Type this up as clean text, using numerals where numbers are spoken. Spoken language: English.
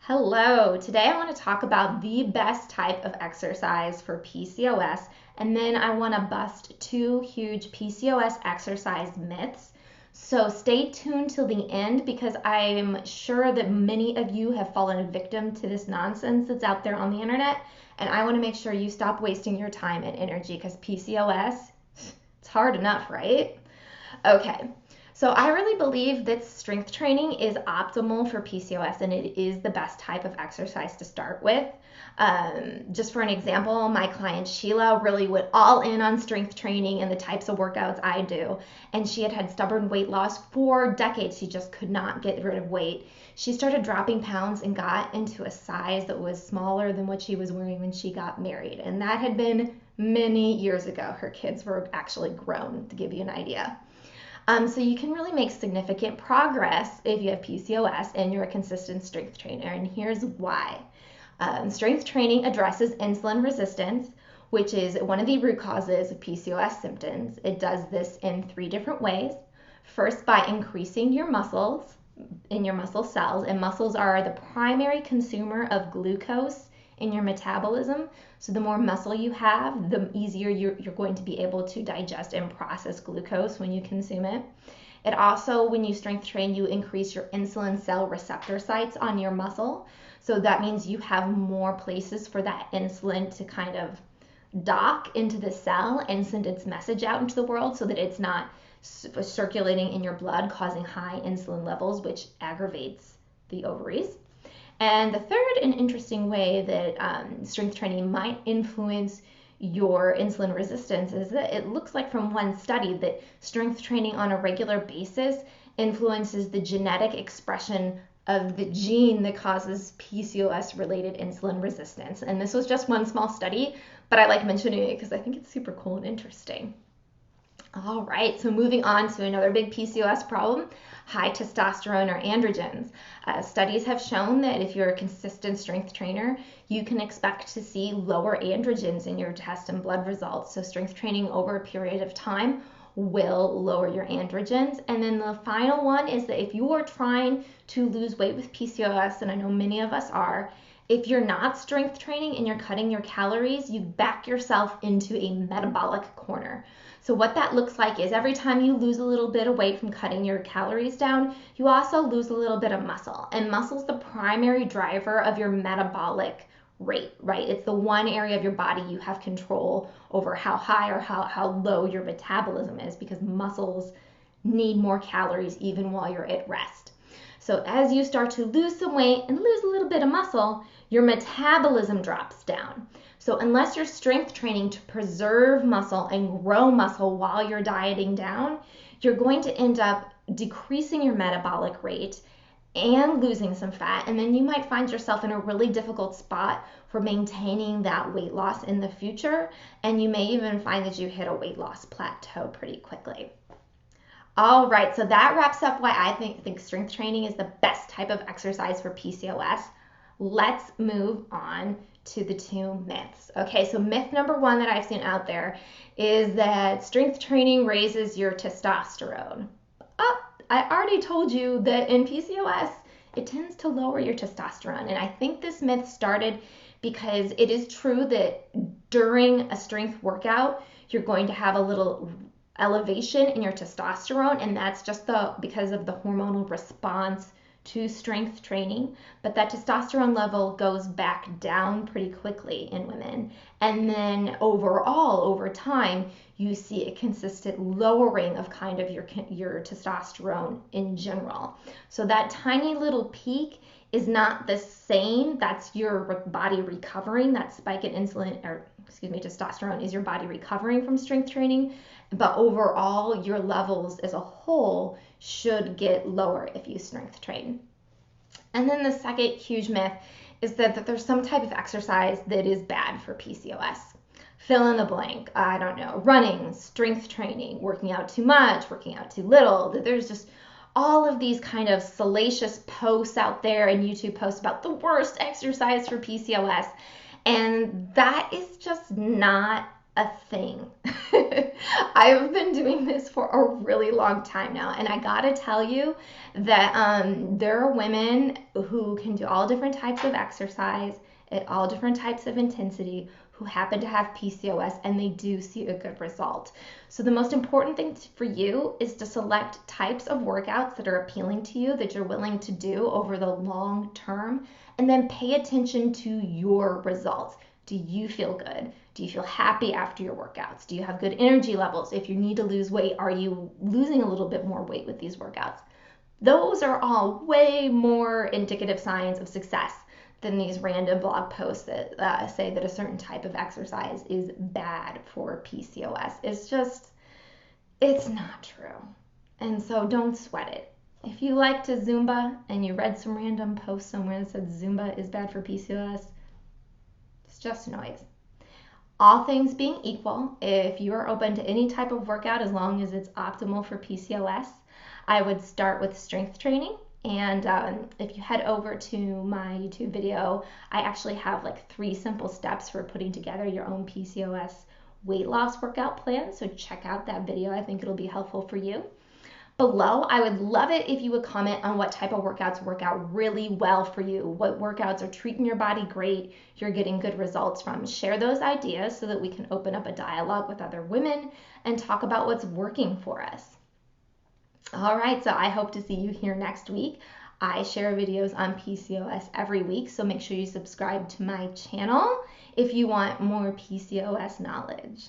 Hello, today I want to talk about the best type of exercise for PCOS, and then I want to bust two huge PCOS exercise myths. So stay tuned till the end because I'm sure that many of you have fallen a victim to this nonsense that's out there on the internet, and I want to make sure you stop wasting your time and energy because PCOS, it's hard enough, right? Okay, so I really believe that strength training is optimal for PCOS and it is the best type of exercise to start with. Just for an example, my client Sheila really went all in on strength training and the types of workouts I do. And she had had stubborn weight loss for decades. She just could not get rid of weight. She started dropping pounds and got into a size that was smaller than what she was wearing when she got married. And that had been many years ago. Her kids were actually grown, to give you an idea. So you can really make significant progress if you have PCOS and you're a consistent strength trainer. And here's why. Strength training addresses insulin resistance, which is one of the root causes of PCOS symptoms. It does this in three different ways. First, by increasing your muscles in your muscle cells, and muscles are the primary consumer of glucose in your metabolism. So the more muscle you have, the easier you're going to be able to digest and process glucose when you consume it. It also, when you strength train, you increase your insulin cell receptor sites on your muscle. So that means you have more places for that insulin to kind of dock into the cell and send its message out into the world so that it's not circulating in your blood, causing high insulin levels, which aggravates the ovaries. And the third and interesting way that strength training might influence your insulin resistance is that it looks like from one study that strength training on a regular basis influences the genetic expression of the gene that causes PCOS related insulin resistance. And this was just one small study, but I like mentioning it because I think it's super cool and interesting. All right, so moving on to another big PCOS problem, high testosterone or androgens. Studies have shown that if you're a consistent strength trainer, you can expect to see lower androgens in your test and blood results. So strength training over a period of time will lower your androgens. And then the final one is that if you are trying to lose weight with PCOS, and I know many of us are, if you're not strength training and you're cutting your calories, you back yourself into a metabolic corner. So what that looks like is every time you lose a little bit of weight from cutting your calories down, you also lose a little bit of muscle. And muscle is the primary driver of your metabolic rate, right? It's the one area of your body you have control over how high or how low your metabolism is because muscles need more calories even while you're at rest. So as you start to lose some weight and lose a little bit of muscle, your metabolism drops down. So unless you're strength training to preserve muscle and grow muscle while you're dieting down, you're going to end up decreasing your metabolic rate and losing some fat. And then you might find yourself in a really difficult spot for maintaining that weight loss in the future. And you may even find that you hit a weight loss plateau pretty quickly. All right, so that wraps up why I think strength training is the best type of exercise for PCOS. Let's move on to the two myths. Okay, so myth number one that I've seen out there is that strength training raises your testosterone. Oh, I already told you that in PCOS, it tends to lower your testosterone. And I think this myth started because it is true that during a strength workout, you're going to have a little elevation in your testosterone, and that's just because of the hormonal response to strength training, but that testosterone level goes back down pretty quickly in women. And then overall, over time, you see a consistent lowering of kind of your testosterone in general. So that tiny little peak is not the same. That's your body recovering. That spike in testosterone is your body recovering from strength training. But overall, your levels as a whole should get lower if you strength train. And then the second huge myth is that there's some type of exercise that is bad for PCOS. Fill in the blank. I don't know. Running, strength training, working out too much, working out too little. There's just all of these kind of salacious posts out there and YouTube posts about the worst exercise for PCOS. And that is just not a thing. I've been doing this for a really long time now, and I gotta tell you that there are women who can do all different types of exercise at all different types of intensity who happen to have PCOS, and they do see a good result. So the most important thing for you is to select types of workouts that are appealing to you, that you're willing to do over the long term, and then pay attention to your results. Do you feel good? Do you feel happy after your workouts? Do you have good energy levels? If you need to lose weight, are you losing a little bit more weight with these workouts? Those are all way more indicative signs of success than these random blog posts that say that a certain type of exercise is bad for PCOS. It's not true. And so don't sweat it. If you like to Zumba and you read some random post somewhere that said Zumba is bad for PCOS, it's just noise. All things being equal, if you are open to any type of workout as long as it's optimal for PCOS, I would start with strength training. And if you head over to my YouTube video, I actually have like 3 simple steps for putting together your own PCOS weight loss workout plan. So check out that video. I think it'll be helpful for you. Below, I would love it if you would comment on what type of workouts work out really well for you, what workouts are treating your body great, you're getting good results from. Share those ideas so that we can open up a dialogue with other women and talk about what's working for us. All right, so I hope to see you here next week. I share videos on PCOS every week, so make sure you subscribe to my channel if you want more PCOS knowledge.